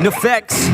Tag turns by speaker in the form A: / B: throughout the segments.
A: effects.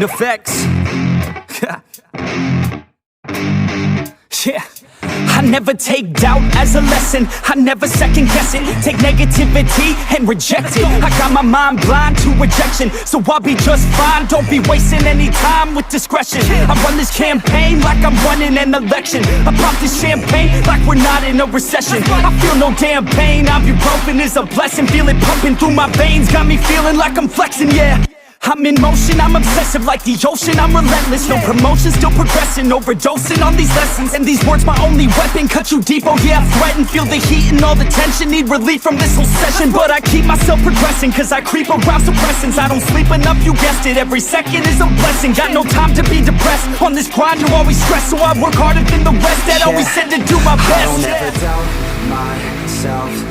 A: effects. Yeah. I never take doubt as a lesson, I never second guess it. Take negativity and reject it. I got my mind blind to rejection, so I'll be just fine. Don't be wasting any time with discretion. I run this campaign like I'm running an election. I pop this champagne like we're not in a recession. I feel no damn pain, ibuprofen is a blessing. Feel it pumping through my veins, got me feeling like I'm flexing, yeah. I'm in motion, I'm obsessive like the ocean, I'm relentless. No promotion, still progressing, overdosing on these lessons. And these words my only weapon, cut you deep, oh yeah, I threaten. Feel the heat and all the tension, need relief from this whole session. But I keep myself progressing, cause I creep around suppressants. I don't sleep enough, you guessed it, every second is a blessing. Got no time to be depressed, on this grind you're always stressed. So I work harder than the rest, that always said to do my best.
B: I don't ever doubt myself.